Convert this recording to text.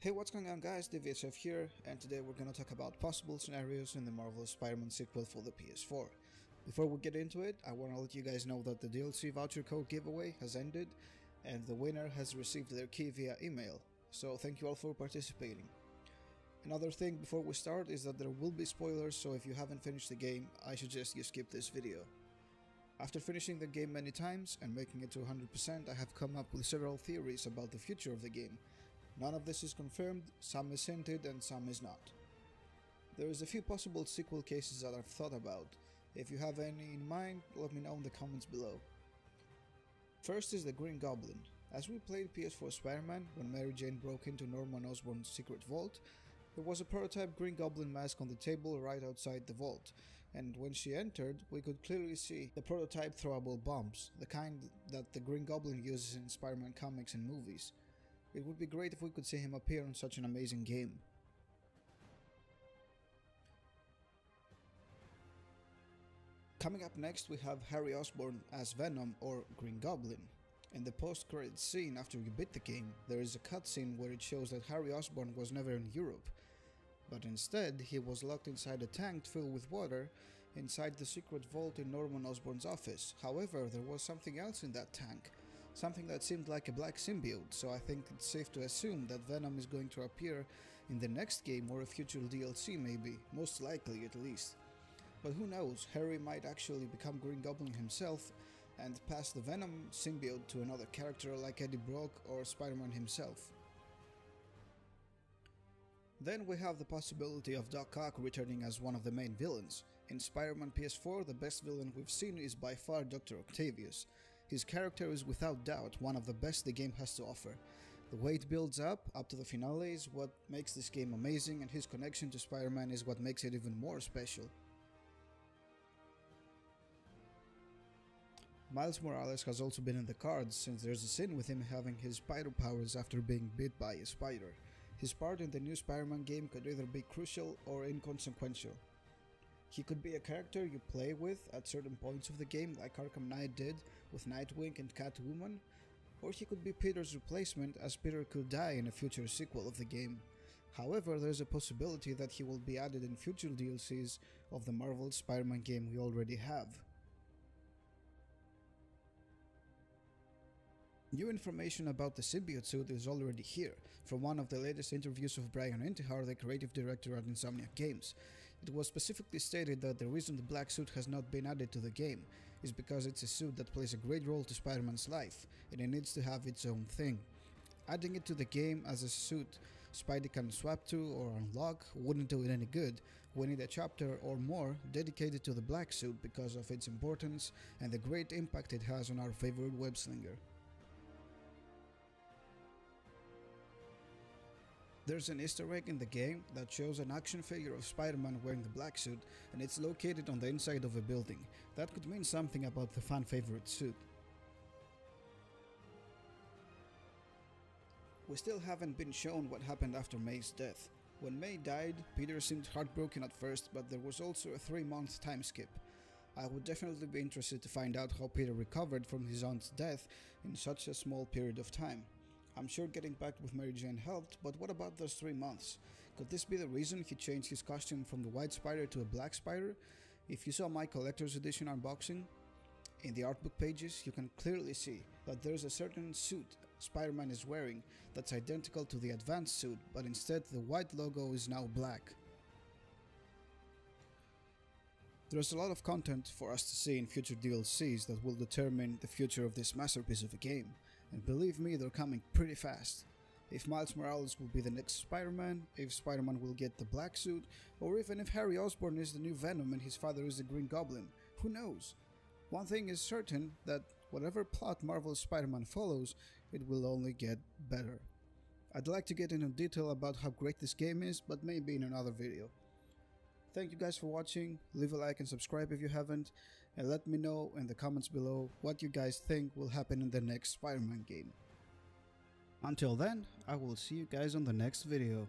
Hey, what's going on guys, DVHF here, and today we're gonna talk about possible scenarios in the Marvel Spider-Man sequel for the PS4. Before we get into it, I wanna let you guys know that the DLC voucher code giveaway has ended, and the winner has received their key via email, so thank you all for participating. Another thing before we start is that there will be spoilers, so if you haven't finished the game, I suggest you skip this video. After finishing the game many times and making it to 100%, I have come up with several theories about the future of the game. None of this is confirmed, some is hinted and some is not. There is a few possible sequel cases that I've thought about. If you have any in mind, let me know in the comments below. First is the Green Goblin. As we played PS4 Spider-Man, when Mary Jane broke into Norman Osborn's secret vault, there was a prototype Green Goblin mask on the table right outside the vault, and when she entered, we could clearly see the prototype throwable bombs, the kind that the Green Goblin uses in Spider-Man comics and movies. It would be great if we could see him appear on such an amazing game. Coming up next, we have Harry Osborn as Venom or Green Goblin. In the post-credits scene after you beat the game, there is a cutscene where it shows that Harry Osborn was never in Europe, but instead he was locked inside a tank filled with water inside the secret vault in Norman Osborn's office. However, there was something else in that tank. Something that seemed like a black symbiote, so I think it's safe to assume that Venom is going to appear in the next game or a future DLC maybe, most likely at least. But who knows, Harry might actually become Green Goblin himself and pass the Venom symbiote to another character like Eddie Brock or Spider-Man himself. Then we have the possibility of Doc Ock returning as one of the main villains. In Spider-Man PS4, the best villain we've seen is by far Dr. Octavius. His character is without doubt one of the best the game has to offer. The way it builds up to the finale is what makes this game amazing, and his connection to Spider-Man is what makes it even more special. Miles Morales has also been in the cards, since there's a scene with him having his spider powers after being bit by a spider. His part in the new Spider-Man game could either be crucial or inconsequential. He could be a character you play with at certain points of the game, like Arkham Knight did with Nightwing and Catwoman, or he could be Peter's replacement, as Peter could die in a future sequel of the game. However, there's a possibility that he will be added in future DLCs of the Marvel Spider-Man game we already have. New information about the Symbiote Suit is already here, from one of the latest interviews of Brian Intihar, the creative director at Insomniac Games. It was specifically stated that the reason the black suit has not been added to the game is because it's a suit that plays a great role to Spider-Man's life, and it needs to have its own thing. Adding it to the game as a suit Spidey can swap to or unlock wouldn't do it any good. We need a chapter or more dedicated to the black suit because of its importance and the great impact it has on our favorite web-slinger. There's an Easter egg in the game that shows an action figure of Spider-Man wearing the black suit, and it's located on the inside of a building. That could mean something about the fan favorite suit. We still haven't been shown what happened after May's death. When May died, Peter seemed heartbroken at first, but there was also a 3-month time skip. I would definitely be interested to find out how Peter recovered from his aunt's death in such a small period of time. I'm sure getting back with Mary Jane helped, but what about those 3 months? Could this be the reason he changed his costume from the white spider to a black spider? If you saw my collector's edition unboxing, in the artbook pages you can clearly see that there's a certain suit Spider-Man is wearing that's identical to the advanced suit, but instead the white logo is now black. There's a lot of content for us to see in future DLCs that will determine the future of this masterpiece of a game, and believe me, they're coming pretty fast. If Miles Morales will be the next Spider-Man, if Spider-Man will get the black suit, or even if Harry Osborn is the new Venom and his father is the Green Goblin, who knows? One thing is certain, that whatever plot Marvel's Spider-Man follows, it will only get better. I'd like to get into detail about how great this game is, but maybe in another video. Thank you guys for watching, leave a like and subscribe if you haven't, and let me know in the comments below what you guys think will happen in the next Spider-Man game. Until then, I will see you guys on the next video.